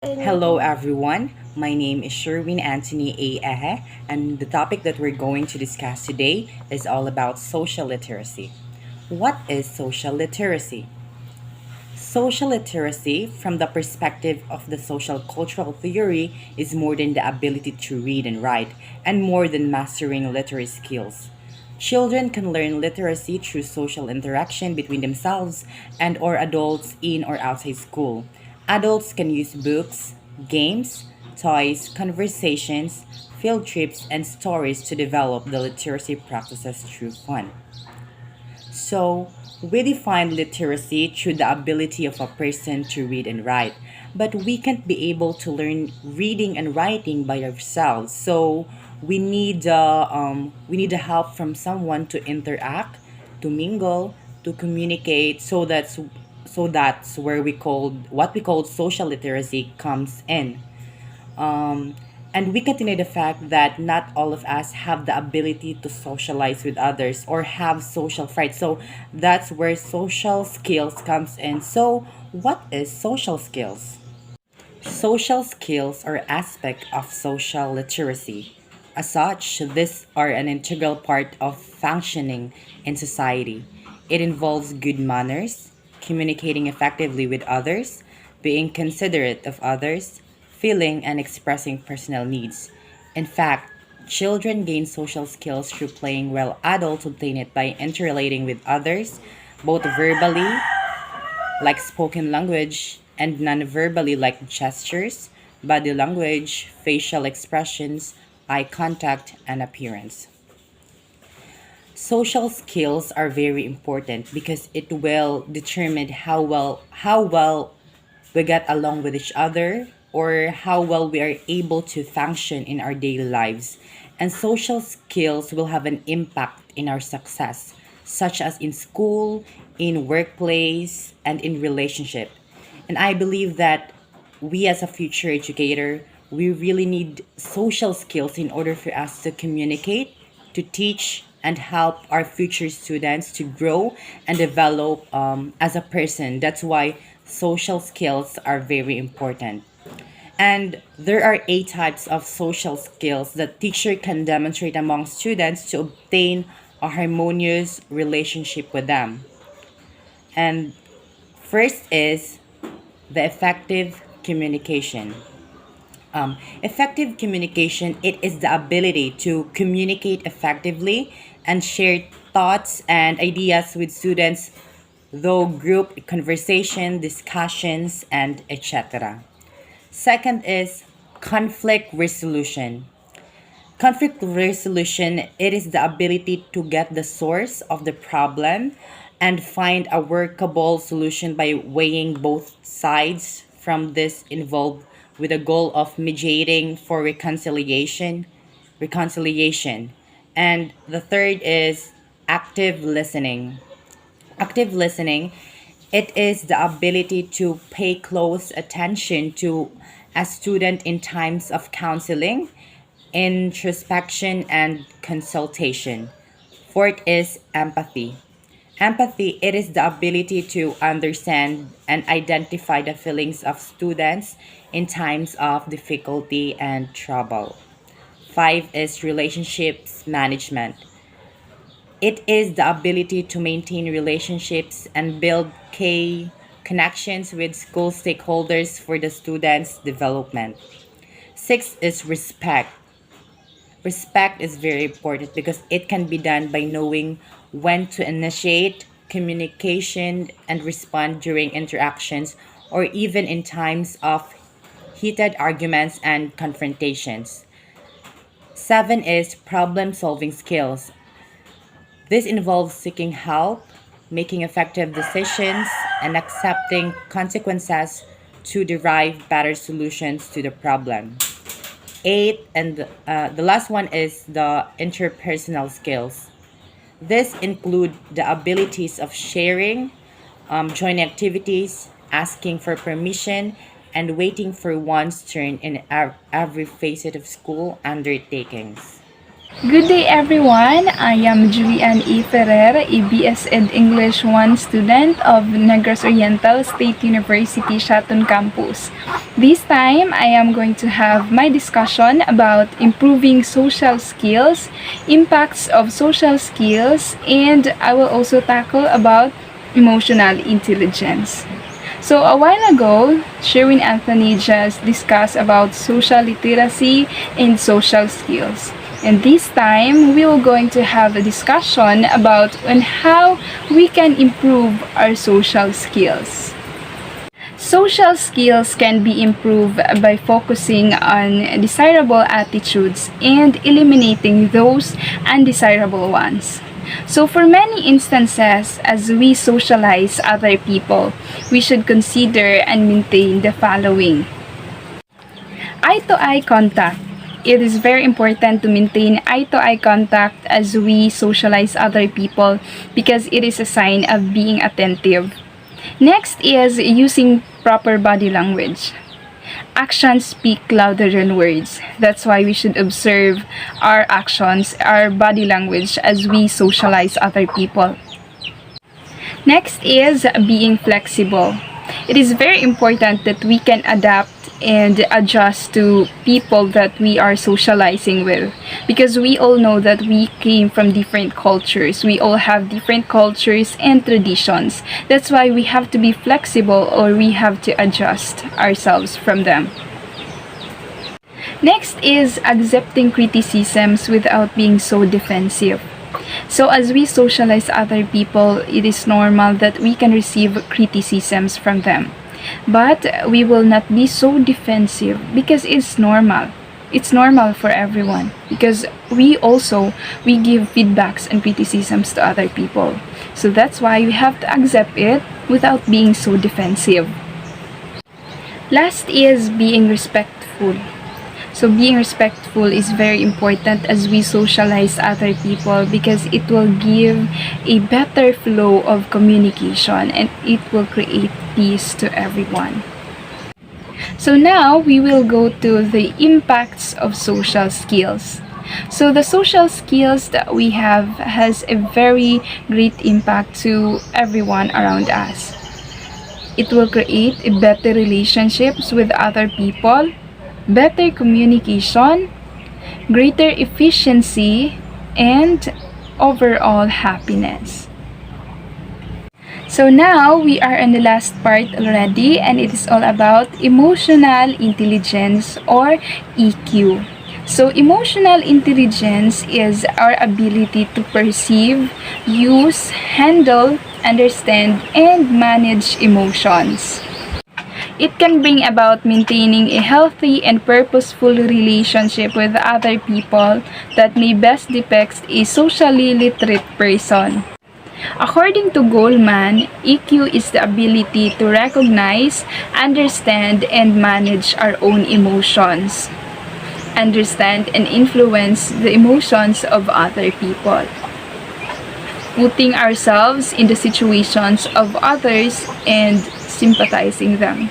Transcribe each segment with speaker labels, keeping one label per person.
Speaker 1: Hello, everyone. My name is Sherwin Anthony A. Ehe, and the topic that we're going to discuss today is all about social literacy. What is social literacy? Social literacy, from the perspective of the social cultural theory, is more than the ability to read and write, and more than mastering literary skills. Children can learn literacy through social interaction between themselves and or adults in or outside school. Adults can use books, games, toys, conversations, field trips, and stories to develop the literacy practices through fun. So, we define literacy through the ability of a person to read and write. But we can't be able to learn reading and writing by ourselves. So, we need the help from someone to interact, to mingle, to communicate. So that's where we call what we call social literacy comes in. Um, and we continue the fact that not all of us have the ability to socialize with others or have social friends. So that's where social skills comes in. So what is social skills? Social skills are aspect of social literacy. As such, these are an integral part of functioning in society. It involves good manners, communicating effectively with others, being considerate of others, feeling and expressing personal needs. In fact, children gain social skills through playing while adults obtain it by interrelating with others, both verbally like spoken language, and non-verbally like gestures, body language, facial expressions, eye contact, and appearance. Social skills are very important because it will determine how well we get along with each other or how well we are able to function in our daily lives. And social skills will have an impact in our success, such as in school, in workplace, and in relationship. And I believe that we as a future educator, we really need social skills in order for us to communicate, to teach, and help our future students to grow and develop as a person. That's why social skills are very important. And there are eight types of social skills that teacher can demonstrate among students to obtain a harmonious relationship with them. And first is the effective communication. Effective communication, it is the ability to communicate effectively and share thoughts and ideas with students though group conversation, discussions, and etc. Second is conflict resolution. Conflict resolution, it is the ability to get the source of the problem and find a workable solution by weighing both sides from this involved with a goal of mediating for reconciliation. And the third is active listening. Active listening, it is the ability to pay close attention to a student in times of counseling, introspection, and consultation. Fourth is empathy. Empathy, it is the ability to understand and identify the feelings of students in times of difficulty and trouble. Five is relationships management. It is the ability to maintain relationships and build key connections with school stakeholders for the students' development. Six is respect. Respect is very important because it can be done by knowing when to initiate communication and respond during interactions or even in times of heated arguments and confrontations. Seven is problem solving skills. This involves seeking help, making effective decisions, and accepting consequences to derive better solutions to the problem. Eight, and the last one is the interpersonal skills. This include the abilities of sharing, joining activities, asking for permission, and waiting for one's turn in every facet of school undertakings.
Speaker 2: Good day everyone, I am Julian E. Ferrer, a BS Ed English 1 student of Negros Oriental State University, Shatun Campus. This time, I am going to have my discussion about improving social skills, impacts of social skills, and I will also tackle about emotional intelligence. So a while ago, Sherwin Anthony just discussed about social literacy and social skills. And this time, we are going to have a discussion about on how we can improve our social skills. Social skills can be improved by focusing on desirable attitudes and eliminating those undesirable ones. So, for many instances, as we socialize other people, we should consider and maintain the following: eye to eye contact. It is very important to maintain eye to eye contact as we socialize other people because it is a sign of being attentive. Next is using proper body language. Actions speak louder than words. That's why we should observe our actions, our body language as we socialize other people. Next is being flexible. It is very important that we can adapt and adjust to people that we are socializing with, because we all know that we came from different cultures. We all have different cultures and traditions. That's why we have to be flexible, or we have to adjust ourselves from them. Next is accepting criticisms without being so defensive. So as we socialize other people, it is normal that we can receive criticisms from them. But we will not be so defensive because it's normal. It's normal for everyone because we give feedbacks and criticisms to other people. So that's why we have to accept it without being so defensive. Last is being respectful. So being respectful is very important as we socialize other people because it will give a better flow of communication and it will create peace to everyone. So now we will go to the impacts of social skills. So the social skills that we have has a very great impact to everyone around us. It will create a better relationships with other people, better communication, greater efficiency, and overall happiness. So now we are on the last part already, and it is all about emotional intelligence or EQ. So emotional intelligence is our ability to perceive, use, handle, understand, and manage emotions. It can bring about maintaining a healthy and purposeful relationship with other people that may best depict a socially literate person. According to Goleman, EQ is the ability to recognize, understand, and manage our own emotions, understand and influence the emotions of other people, putting ourselves in the situations of others and sympathizing them.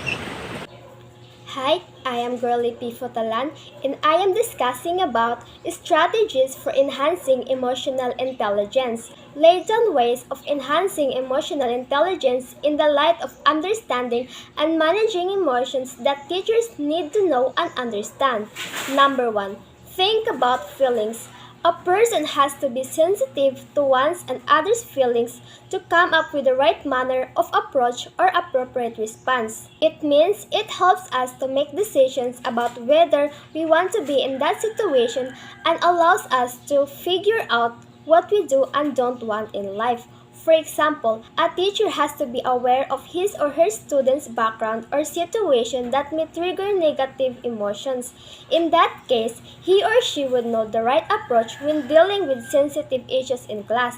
Speaker 3: Hi, I am Girly P. Fotalan and I am discussing about strategies for enhancing emotional intelligence. Lay down ways of enhancing emotional intelligence in the light of understanding and managing emotions that teachers need to know and understand. Number 1. Think about feelings. A person has to be sensitive to one's and others' feelings to come up with the right manner of approach or appropriate response. It means it helps us to make decisions about whether we want to be in that situation and allows us to figure out what we do and don't want in life. For example, a teacher has to be aware of his or her student's background or situation that may trigger negative emotions. In that case, he or she would know the right approach when dealing with sensitive issues in class.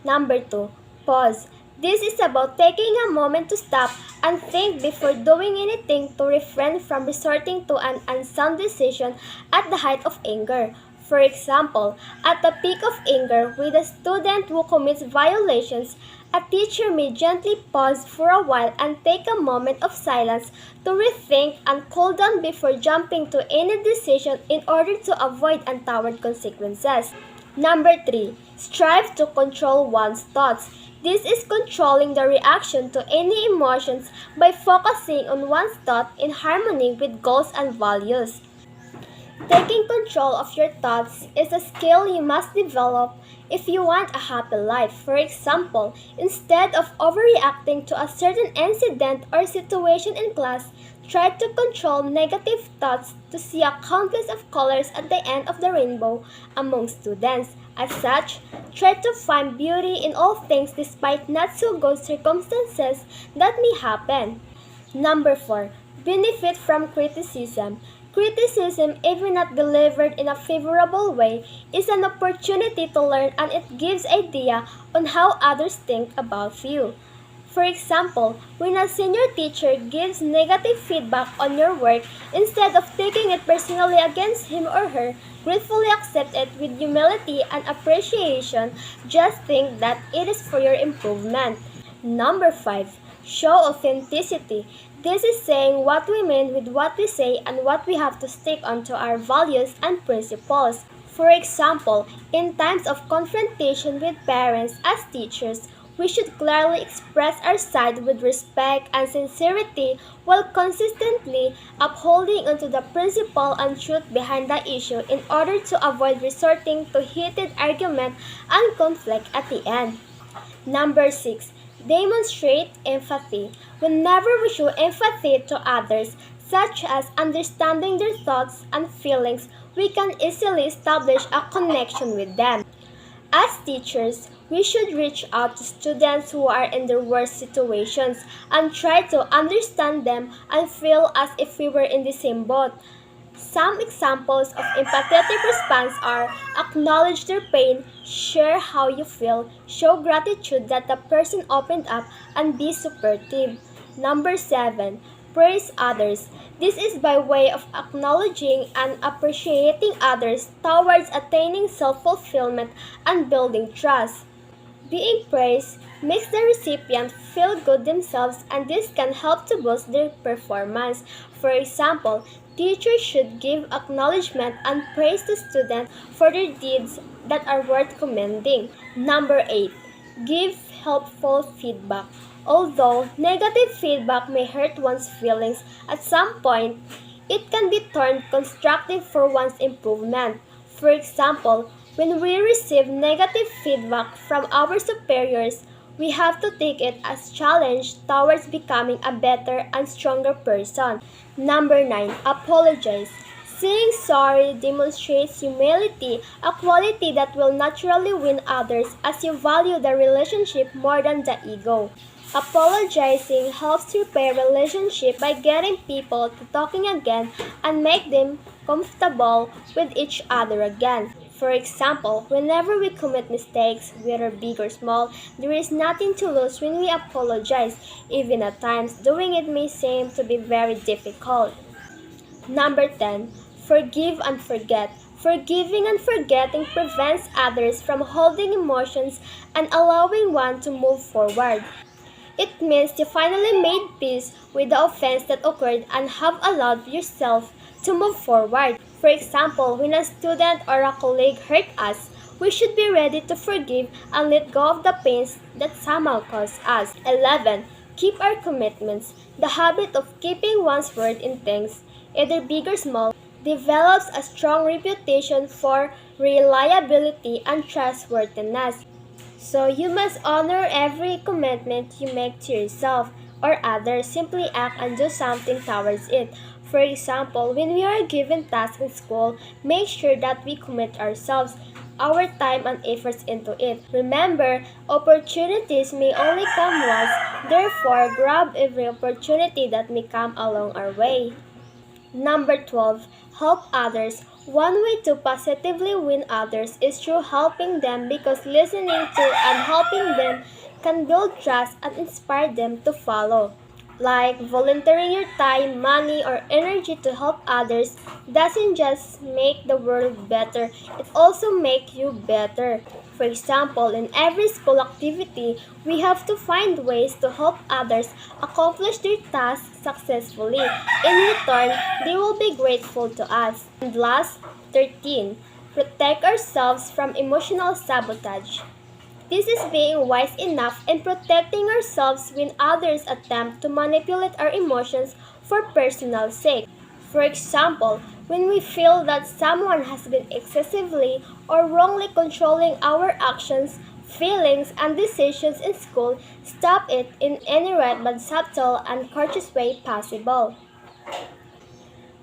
Speaker 3: Number 2. Pause. This is about taking a moment to stop and think before doing anything to refrain from resorting to an unsound decision at the height of anger. For example, at the peak of anger with a student who commits violations, a teacher may gently pause for a while and take a moment of silence to rethink and cool down before jumping to any decision in order to avoid untoward consequences. Number 3. Strive to control one's thoughts. This is controlling the reaction to any emotions by focusing on one's thought in harmony with goals and values. Taking control of your thoughts is a skill you must develop if you want a happy life. For example, instead of overreacting to a certain incident or situation in class, try to control negative thoughts to see a countless of colors at the end of the rainbow among students. As such, try to find beauty in all things despite not so good circumstances that may happen. Number 4. Benefit from criticism. Criticism, even not delivered in a favorable way, is an opportunity to learn and it gives idea on how others think about you. For example, when a senior teacher gives negative feedback on your work, instead of taking it personally against him or her, gratefully accept it with humility and appreciation. Just think that it is for your improvement. Number 5. Show authenticity. This is saying what we mean with what we say and what we have to stick onto our values and principles. For example, in times of confrontation with parents as teachers, we should clearly express our side with respect and sincerity while consistently upholding onto the principle and truth behind the issue in order to avoid resorting to heated argument and conflict at the end. Number 6. Demonstrate empathy. Whenever we show empathy to others, such as understanding their thoughts and feelings, we can easily establish a connection with them. As teachers, we should reach out to students who are in their worst situations and try to understand them and feel as if we were in the same boat. Some examples of empathetic response are acknowledge their pain, share how you feel, show gratitude that the person opened up, and be supportive. Number 7. Praise others. This is by way of acknowledging and appreciating others towards attaining self-fulfillment and building trust. Being praised makes the recipient feel good themselves and this can help to boost their performance. For example, teachers should give acknowledgement and praise to students for their deeds that are worth commending. Number 8. Give helpful feedback. Although negative feedback may hurt one's feelings at some point, it can be turned constructive for one's improvement. For example, when we receive negative feedback from our superiors, we have to take it as challenge towards becoming a better and stronger person. Number 9. Apologize. Saying sorry demonstrates humility, a quality that will naturally win others as you value the relationship more than the ego. Apologizing helps repair relationship by getting people to talking again and make them comfortable with each other again. For example, whenever we commit mistakes, whether big or small, there is nothing to lose when we apologize, even at times doing it may seem to be very difficult. Number 10. Forgive and forget. Forgiving and forgetting prevents others from holding emotions and allowing one to move forward. It means you finally made peace with the offense that occurred and have allowed yourself to move forward. For example, when a student or a colleague hurt us, we should be ready to forgive and let go of the pains that somehow caused us. 11. Keep our commitments. The habit of keeping one's word in things, either big or small, develops a strong reputation for reliability and trustworthiness. So you must honor every commitment you make to yourself or others. Simply act and do something towards it. For example, when we are given tasks in school, make sure that we commit ourselves, our time and efforts into it. Remember, opportunities may only come once, therefore grab every opportunity that may come along our way. Number 12. Help others. One way to positively win others is through helping them because listening to and helping them can build trust and inspire them to follow. Like volunteering your time, money, or energy to help others doesn't just make the world better, it also makes you better. For example, in every school activity, we have to find ways to help others accomplish their tasks successfully. In return, they will be grateful to us. And last, 13. Protect ourselves from emotional sabotage. This is being wise enough and protecting ourselves when others attempt to manipulate our emotions for personal sake. For example, when we feel that someone has been excessively or wrongly controlling our actions, feelings, and decisions in school, stop it in any right but subtle and courteous way possible.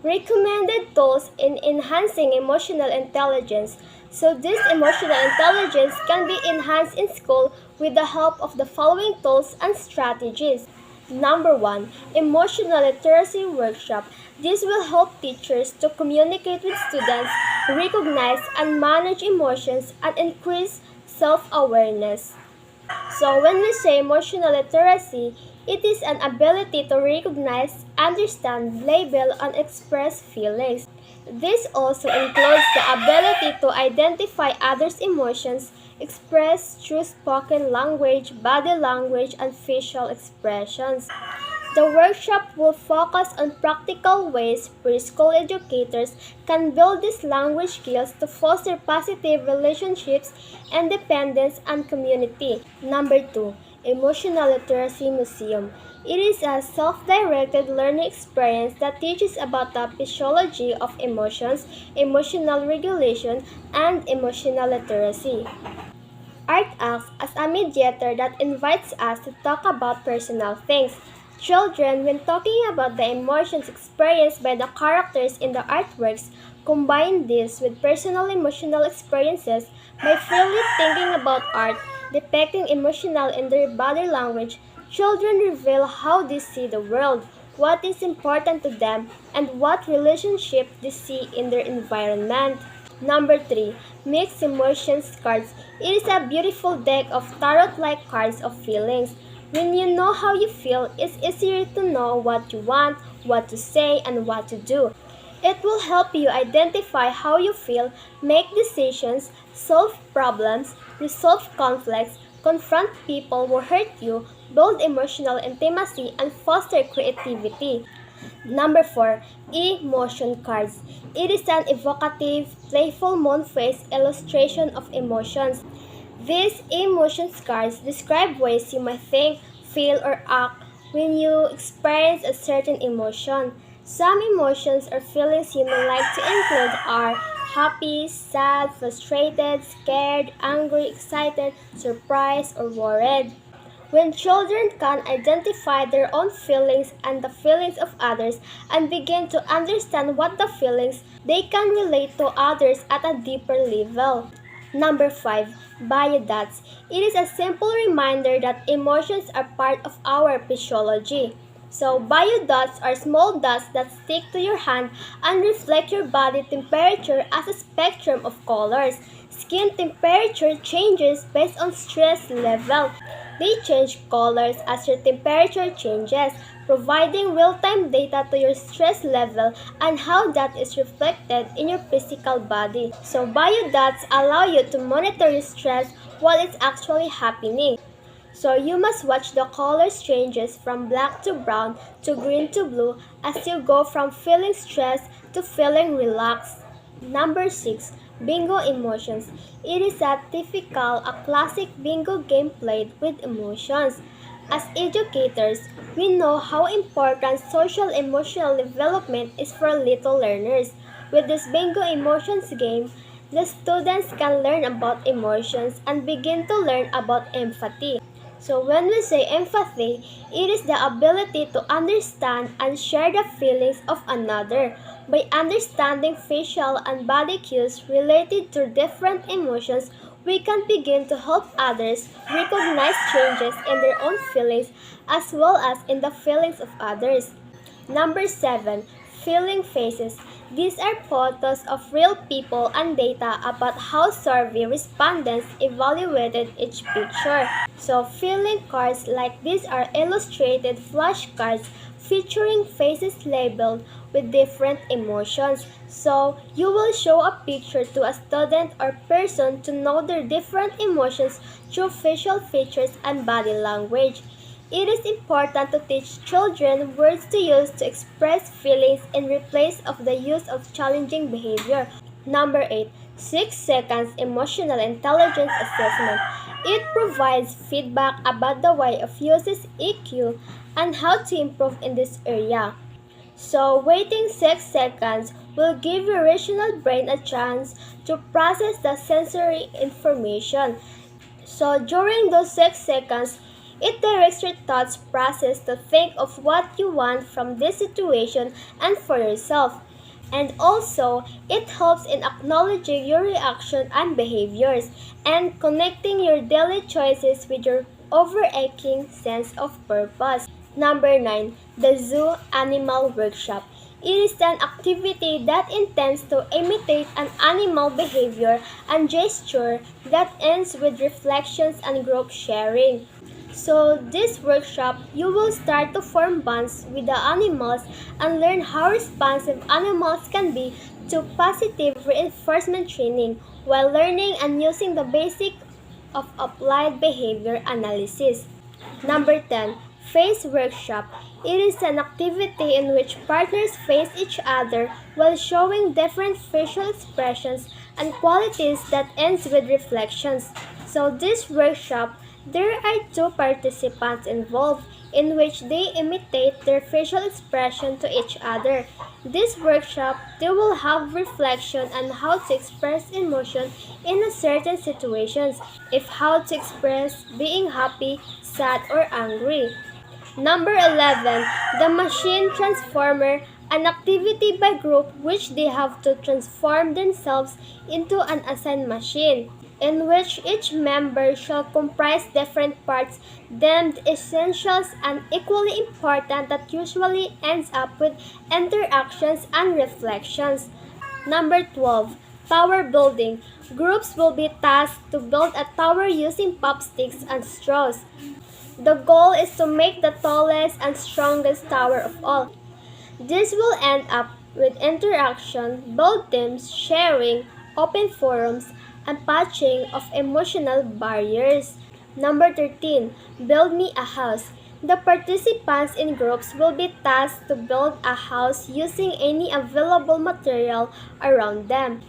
Speaker 3: Recommended tools in enhancing emotional intelligence. So, this emotional intelligence can be enhanced in school with the help of the following tools and strategies. Number one, emotional literacy workshop. This will help teachers to communicate with students, recognize and manage emotions, and increase self awareness. So, when we say emotional literacy, it is an ability to recognize, understand, label, and express feelings. This also includes the ability to identify others' emotions, express through spoken language, body language, and facial expressions. The workshop will focus on practical ways preschool educators can build these language skills to foster positive relationships, independence, and community. Number 2. Emotional Literacy Museum. It is a self-directed learning experience that teaches about the physiology of emotions, emotional regulation, and emotional literacy. Art acts as a mediator that invites us to talk about personal things. Children, when talking about the emotions experienced by the characters in the artworks, combine this with personal emotional experiences by freely thinking about art depicting emotional in their body language. Children reveal how they see the world, what is important to them, and what relationship they see in their environment. Number 3. Mixed Emotions Cards. It is a beautiful deck of tarot-like cards of feelings. When you know how you feel, it's easier to know what you want, what to say, and what to do. It will help you identify how you feel, make decisions, solve problems, resolve conflicts, confront people who hurt you, build emotional intimacy, and foster creativity. Number 4. Emotion cards. It is an evocative, playful moon face illustration of emotions. These emotion cards describe ways you might think, feel, or act when you experience a certain emotion. Some emotions or feelings you may like to include are happy, sad, frustrated, scared, angry, excited, surprised, or worried. When children can identify their own feelings and the feelings of others and begin to understand what the feelings, they can relate to others at a deeper level. Number 5. Biodots. It is a simple reminder that emotions are part of our physiology. So, biodots are small dots that stick to your hand and reflect your body temperature as a spectrum of colors. Skin temperature changes based on stress level. They change colors as your temperature changes, providing real-time data to your stress level and how that is reflected in your physical body. So biodots allow you to monitor your stress while it's actually happening. So you must watch the color changes from black to brown to green to blue as you go from feeling stressed to feeling relaxed. Number 6. Bingo Emotions. It is a classic bingo game played with emotions. As educators, we know how important social emotional development is for little learners. With this bingo emotions game, the students can learn about emotions and begin to learn about empathy. So when we say empathy, it is the ability to understand and share the feelings of another. By understanding facial and body cues related to different emotions, we can begin to help others recognize changes in their own feelings as well as in the feelings of others. Number 7. Feeling faces. These are photos of real people and data about how survey respondents evaluated each picture. So feeling cards like these are illustrated flashcards featuring faces labeled with different emotions. So you will show a picture to a student or person to know their different emotions through facial features and body language. It is important to teach children words to use to express feelings in replace of the use of challenging behavior. Number 8. 6 seconds emotional intelligence assessment. It provides feedback about the way of uses EQ and how to improve in this area. So waiting 6 seconds will give your rational brain a chance to process the sensory information. So during those 6 seconds, it directs your thoughts process to think of what you want from this situation and for yourself. And also, it helps in acknowledging your reaction and behaviors and connecting your daily choices with your overarching sense of purpose. Number 9. The Zoo Animal Workshop. It is an activity that intends to imitate an animal behavior and gesture that ends with reflections and group sharing. So, this workshop, you will start to form bonds with the animals and learn how responsive animals can be to positive reinforcement training while learning and using the basic of applied behavior analysis. Number 10. Face Workshop. It is an activity in which partners face each other while showing different facial expressions and qualities that ends with reflections. So this workshop, there are two participants involved in which they imitate their facial expression to each other. This workshop, they will have reflection on how to express emotion in a certain situations, if how to express being happy, sad, or angry. Number 11, the Machine Transformer, an activity by group which they have to transform themselves into an assigned machine, in which each member shall comprise different parts deemed essentials and equally important that usually ends up with interactions and reflections. Number 12. Tower building. Groups will be tasked to build a tower using pop sticks and straws. The goal is to make the tallest and strongest tower of all. This will end up with interaction, build teams, sharing, open forums, and patching of emotional barriers. Number 13. Build me a house. The participants in groups will be tasked to build a house using any available material around them.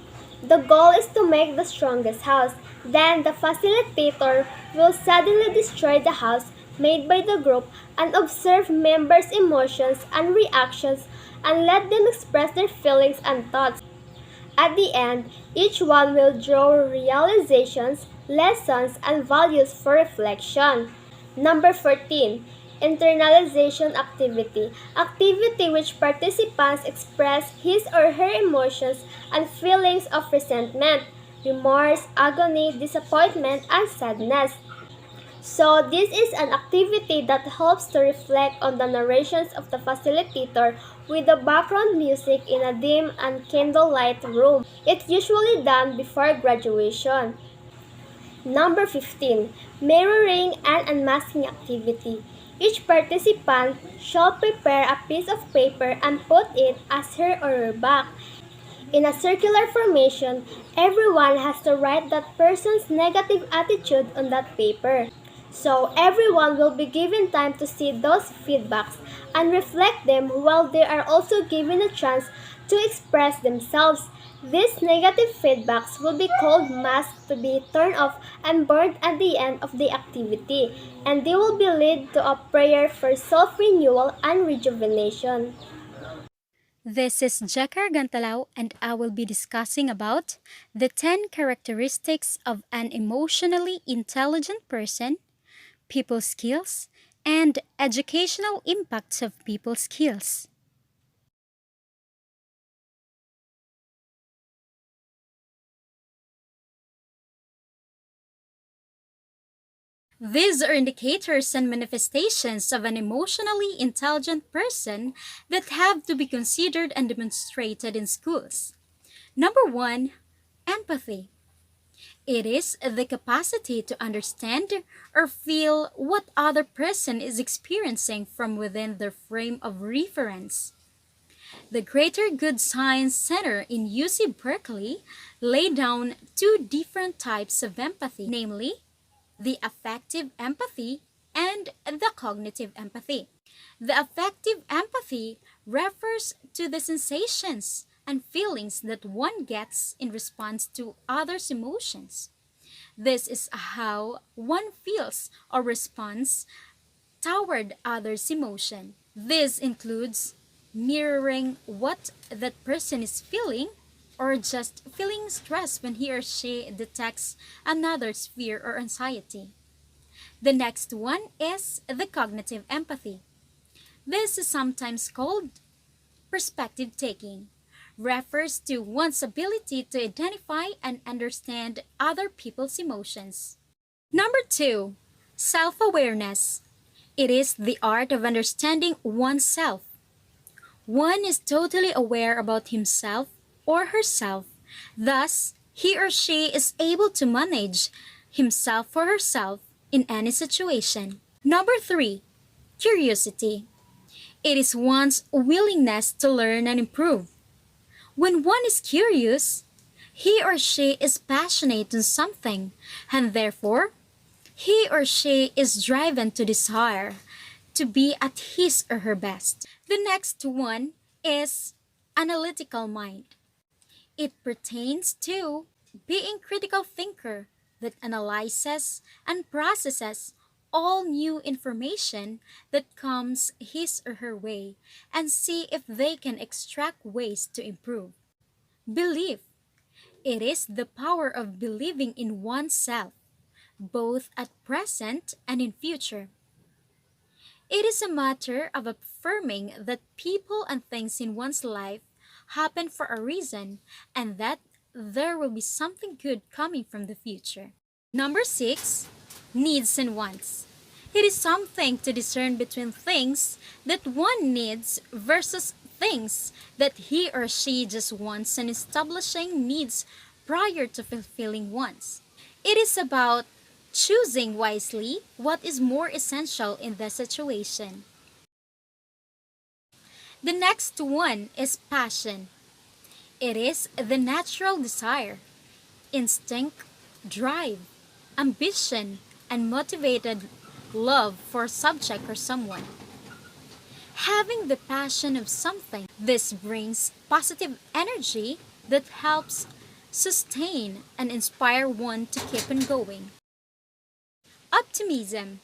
Speaker 3: The goal is to make the strongest house. Then the facilitator will suddenly destroy the house made by the group and observe members' emotions and reactions and let them express their feelings and thoughts. At the end, each one will draw realizations, lessons, and values for reflection. Number 14. Internalization activity. Activity which participants express his or her emotions and feelings of resentment, remorse, agony, disappointment, and sadness. So, this is an activity that helps to reflect on the narrations of the facilitator with the background music in a dim and candlelight room. It's usually done before graduation. Number 15. Mirroring and unmasking activity. Each participant shall prepare a piece of paper and put it as her or her back. In a circular formation, everyone has to write that person's negative attitude on that paper. So everyone will be given time to see those feedbacks and reflect them while they are also given a chance to express themselves. These negative feedbacks will be called masks to be turned off and burned at the end of the activity, and they will be led to a prayer for self-renewal and rejuvenation.
Speaker 4: This is Jakar Gantalao and I will be discussing about the 10 characteristics of an emotionally intelligent person, people skills, and educational impacts of people skills. These are indicators and manifestations of an emotionally intelligent person that have to be considered and demonstrated in schools. Number one, empathy. It is the capacity to understand or feel what other person is experiencing from within their frame of reference. The Greater Good Science Center in UC Berkeley laid down two different types of empathy, namely the affective empathy and the cognitive empathy. The affective empathy refers to the sensations and feelings that one gets in response to others' emotions. This is how one feels or responds toward others' emotion. This includes mirroring what that person is feeling or just feeling stress when he or she detects another's fear or anxiety. The next one is the cognitive empathy. This is sometimes called perspective taking, refers to one's ability to identify and understand other people's emotions. Number two, self awareness. It is the art of understanding oneself. One is totally aware about himself or herself, thus, he or she is able to manage himself or herself in any situation. Number three, curiosity. It is one's willingness to learn and improve. When one is curious, he or she is passionate on something, and therefore, he or she is driven to desire to be at his or her best. The next one is analytical mind. It pertains to being critical thinker that analyzes and processes all new information that comes his or her way and see if they can extract ways to improve. Belief. It is the power of believing in oneself, both at present and in future. It is a matter of affirming that people and things in one's life happen for a reason and that there will be something good coming from the future. Number six, needs and wants. It is something to discern between things that one needs versus things that he or she just wants and establishing needs prior to fulfilling wants. It is about choosing wisely what is more essential in the situation. The next one is passion. It is the natural desire, instinct, drive, ambition, and motivated love for a subject or someone. Having the passion of something, this brings positive energy that helps sustain and inspire one to keep on going. Optimism.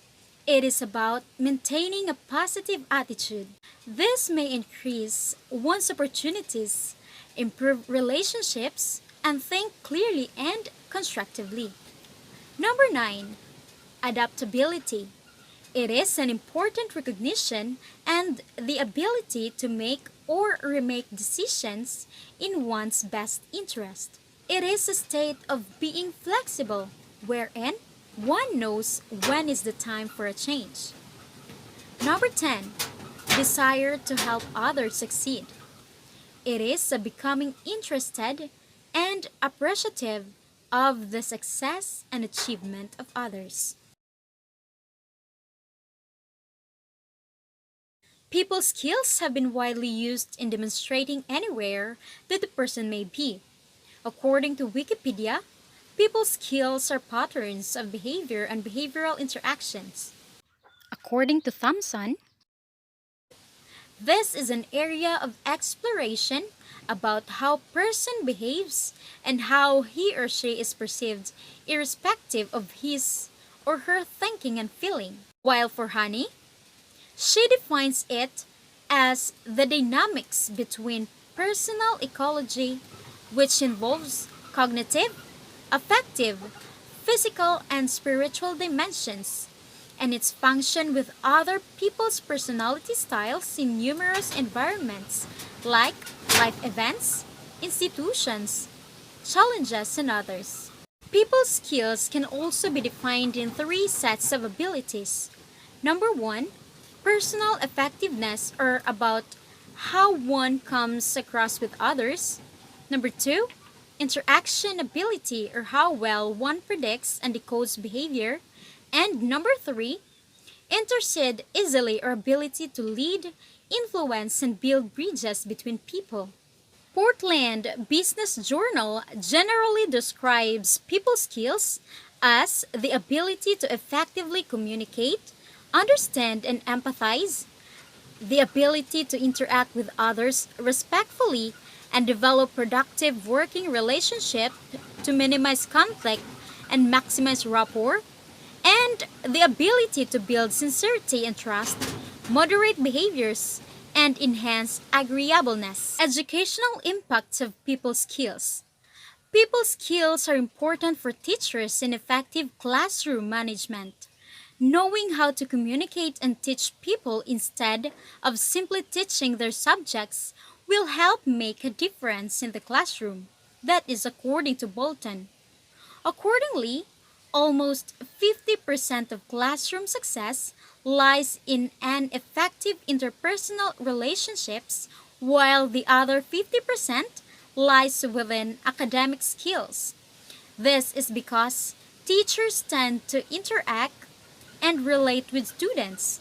Speaker 4: It is about maintaining a positive attitude. This may increase one's opportunities, improve relationships, and think clearly and constructively. Number nine, adaptability. It is an important recognition and the ability to make or remake decisions in one's best interest. It is a state of being flexible, wherein one knows when is the time for a change. Number 10, desire to help others succeed. It is a becoming interested and appreciative of the success and achievement of others. People skills have been widely used in demonstrating anywhere that the person may be. According to Wikipedia, people skills are patterns of behavior and behavioral interactions. According to Thompson, this is an area of exploration about how person behaves and how he or she is perceived irrespective of his or her thinking and feeling. While for Honey, she defines it as the dynamics between personal ecology, which involves cognitive, affective, physical, and spiritual dimensions, and its function with other people's personality styles in numerous environments like life events, institutions, challenges, and others. People skills can also be defined in three sets of abilities. Number one, personal effectiveness or about how one comes across with others. Number two, interaction ability or how well one predicts and decodes behavior. And number three, intercede easily or ability to lead, influence, and build bridges between people. Portland Business Journal generally describes people skills as the ability to effectively communicate, understand, and empathize, the ability to interact with others respectfully and develop productive working relationships to minimize conflict and maximize rapport, and the ability to build sincerity and trust, moderate behaviors, and enhance agreeableness. Educational impacts of people skills. People skills are important for teachers in effective classroom management. Knowing how to communicate and teach people instead of simply teaching their subjects will help make a difference in the classroom. That is according to Bolton. Accordingly, almost 50% of classroom success lies in an effective interpersonal relationships, while the other 50% lies within academic skills. This is because teachers tend to interact and relate with students.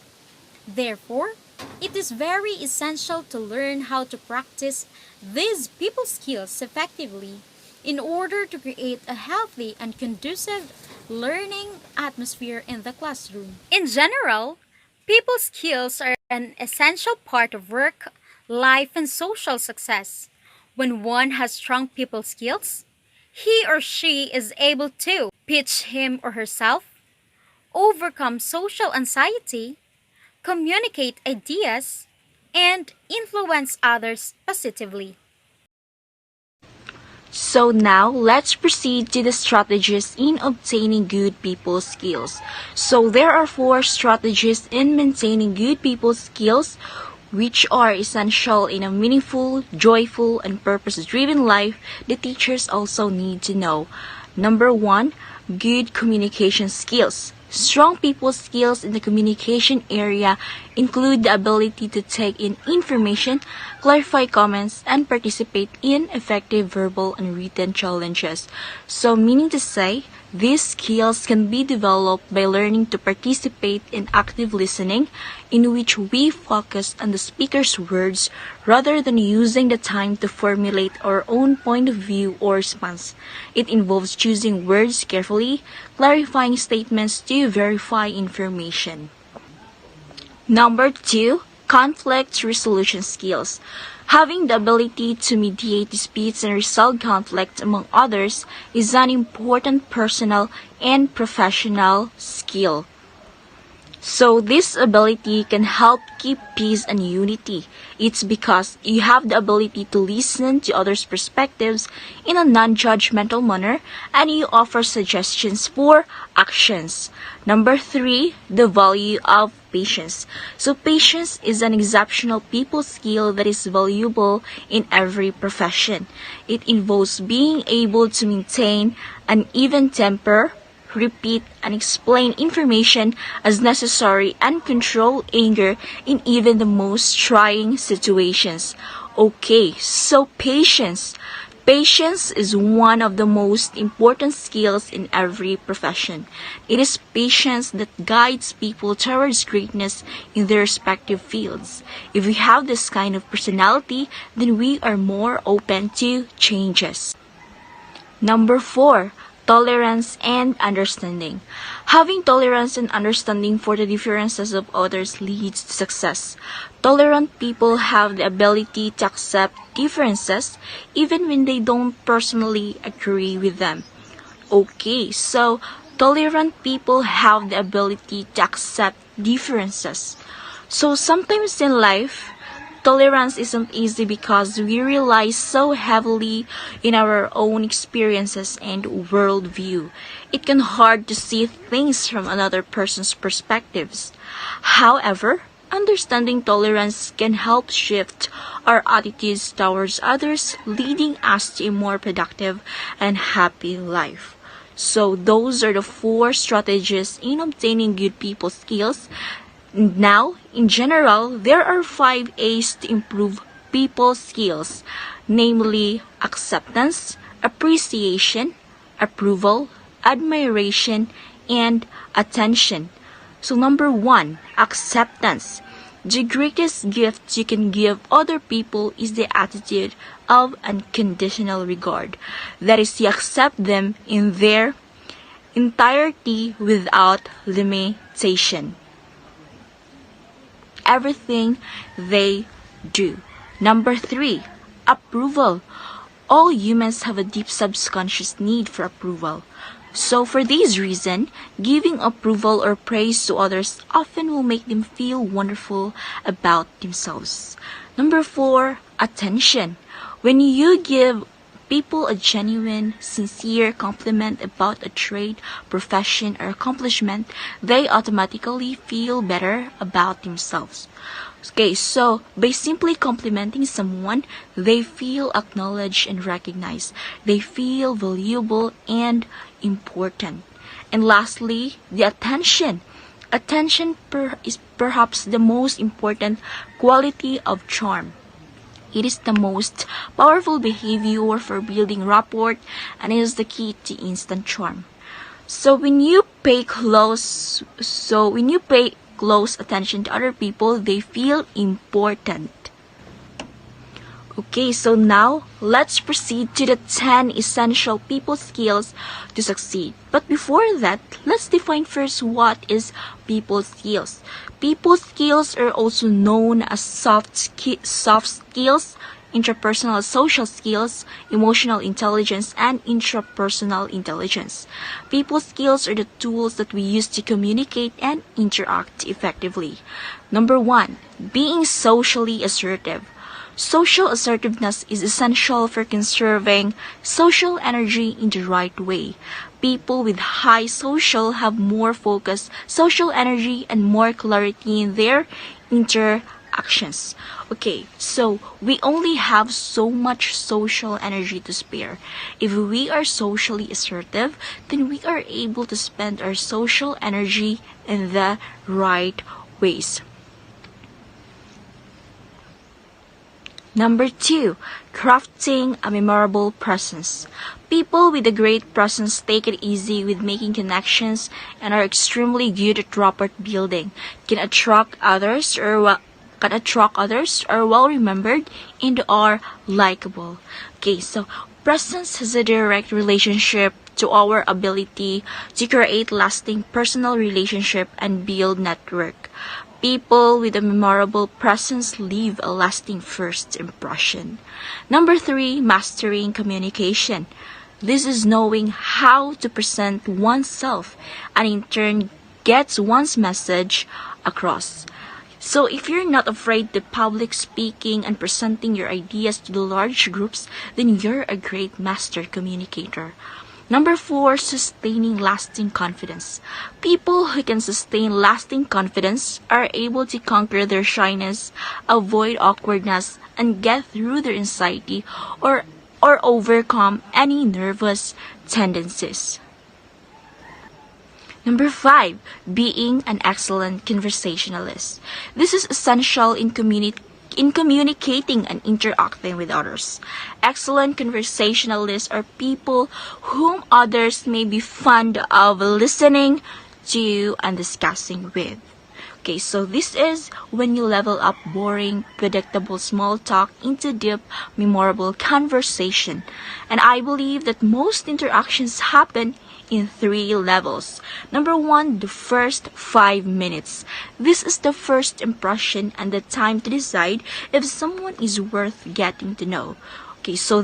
Speaker 4: Therefore, it is very essential to learn how to practice these people skills effectively in order to create a healthy and conducive learning atmosphere in the classroom. In general, people skills are an essential part of work, life, and social success. When one has strong people skills, he or she is able to pitch him or herself, overcome social anxiety, communicate ideas, and influence others positively.
Speaker 5: So now let's proceed to the strategies in obtaining good people skills. So there are four strategies in maintaining good people skills which are essential in a meaningful, joyful, and purpose-driven life that teachers also need to know. Number one, good communication skills. Strong people skills in the communication area include the ability to take in information, clarify comments, and participate in effective verbal and written challenges. So, meaning to say, these skills can be developed by learning to participate in active listening, in which we focus on the speaker's words rather than using the time to formulate our own point of view or response. It involves choosing words carefully, clarifying statements to verify information. Number two, conflict resolution skills. Having the ability to mediate disputes and resolve conflict among others is an important personal and professional skill. So this ability can help keep peace and unity. It's because you have the ability to listen to others' perspectives in a non-judgmental manner and you offer suggestions for actions. Number three, the value of patience. So patience is an exceptional people skill that is valuable in every profession. It involves being able to maintain an even temper, repeat and explain information as necessary, and control anger in even the most trying situations. Okay, so patience. Patience is one of the most important skills in every profession. It is patience that guides people towards greatness in their respective fields. If we have this kind of personality, then we are more open to changes. Number four, tolerance and understanding. Having tolerance and understanding for the differences of others leads to success. Tolerant people have the ability to accept differences even when they don't personally agree with them. Okay, so tolerant people have the ability to accept differences. So sometimes in life, tolerance isn't easy because we rely so heavily in our own experiences and worldview. It can hard to see things from another person's perspectives. However, understanding tolerance can help shift our attitudes towards others, leading us to a more productive and happy life. So those are the 4 strategies in obtaining good people skills. Now, in general, there are 5 A's to improve people skills, namely acceptance, appreciation, approval, admiration, and attention. So number 1, acceptance. The greatest gift you can give other people is the attitude of unconditional regard. That is, you accept them in their entirety without limitation. Everything they do. Number 3, approval. All humans have a deep subconscious need for approval. So for this reason, giving approval or praise to others often will make them feel wonderful about themselves. Number 4, attention. When you give people a genuine, sincere compliment about a trait, profession, or accomplishment, they automatically feel better about themselves. Okay, so by simply complimenting someone, they feel acknowledged and recognized. They feel valuable and important. And lastly, the attention. Attention is perhaps the most important quality of charm. It is the most powerful behavior for building rapport and is the key to instant charm. So when you pay close attention to other people, they feel important. Okay, so now let's proceed to the 10 essential people skills to succeed. But before that, let's define first what is people skills. People skills are also known as soft skills, interpersonal social skills, emotional intelligence, and intrapersonal intelligence. People skills are the tools that we use to communicate and interact effectively. Number 1, being socially assertive. Social assertiveness is essential for conserving social energy in the right way. People with high social have more focus, social energy, and more clarity in their interactions. Okay, so we only have so much social energy to spare. If we are socially assertive, then we are able to spend our social energy in the right ways. Number 2, crafting a memorable presence. People with a great presence take it easy with making connections and are extremely good at rapport building, can attract others, are well remembered, and are likable. Okay, so presence has a direct relationship to our ability to create lasting personal relationship and build network. People with a memorable presence leave a lasting first impression. Number 3, mastering communication. This is knowing how to present oneself and in turn gets one's message across. So if you're not afraid to public speaking and presenting your ideas to the large groups, then you're a great master communicator. Number 4, sustaining lasting confidence. People who can sustain lasting confidence are able to conquer their shyness, avoid awkwardness, and get through their anxiety or overcome any nervous tendencies. Number 5, being an excellent conversationalist. This is essential in communicating and interacting with others. Excellent conversationalists are people whom others may be fond of listening to and discussing with. Okay, so this is when you level up boring, predictable small talk into deep, memorable conversation. And I believe that most interactions happen in 3 levels. Number 1, the first 5 minutes. This is the first impression and the time to decide if someone is worth getting to know. Okay, so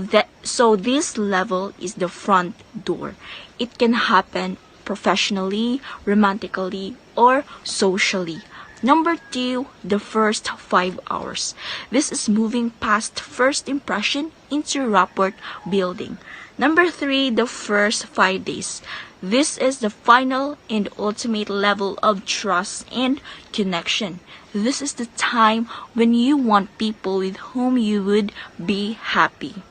Speaker 5: this level is the front door. It can happen professionally, romantically, or socially. Number 2, the first 5 hours. This is moving past first impression into rapport building. Number 3, the first 5 days. This is the final and ultimate level of trust and connection. This is the time when you want people with whom you would be happy.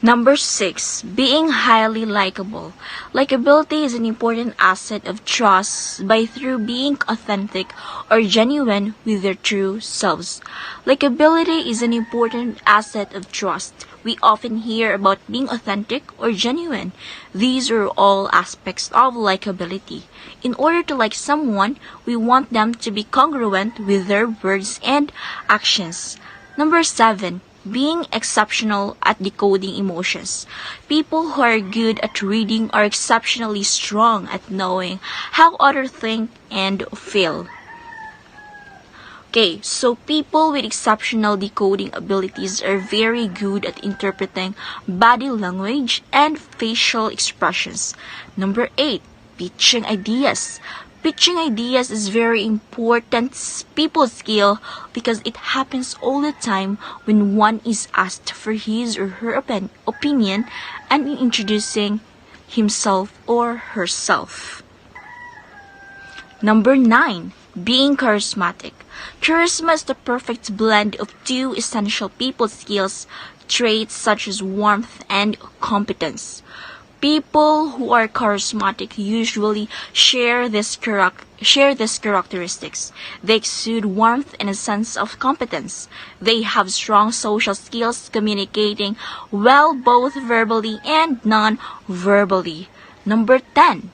Speaker 5: Number 6, being highly likable. Likability is an important asset of trust by through being authentic or genuine with their true selves. Likability is an important asset of trust. We often hear about being authentic or genuine. These are all aspects of likability. In order to like someone, we want them to be congruent with their words and actions. Number 7, being exceptional at decoding emotions. People who are good at reading are exceptionally strong at knowing how others think and feel. Okay, so people with exceptional decoding abilities are very good at interpreting body language and facial expressions. Number 8, pitching ideas. Pitching ideas is very important people skill because it happens all the time when one is asked for his or her opinion and in introducing himself or herself. Number 9, being charismatic. Charisma is the perfect blend of two essential people skills, traits such as warmth and competence. People who are charismatic usually share these characteristics. They exude warmth and a sense of competence. They have strong social skills, communicating well both verbally and non-verbally. Number 10.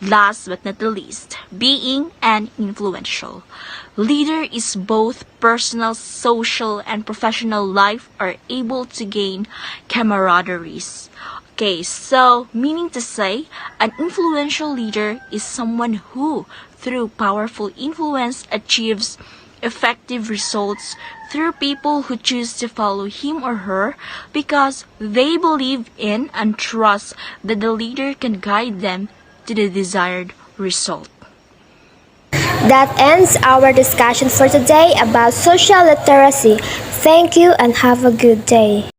Speaker 5: Last but not the least, being an influential. Leader is both personal, social, and professional life are able to gain camaraderies. Okay, so meaning to say, an influential leader is someone who, through powerful influence, achieves effective results through people who choose to follow him or her because they believe in and trust that the leader can guide them to the desired result.
Speaker 3: That ends our discussion for today about social literacy. Thank you and have a good day.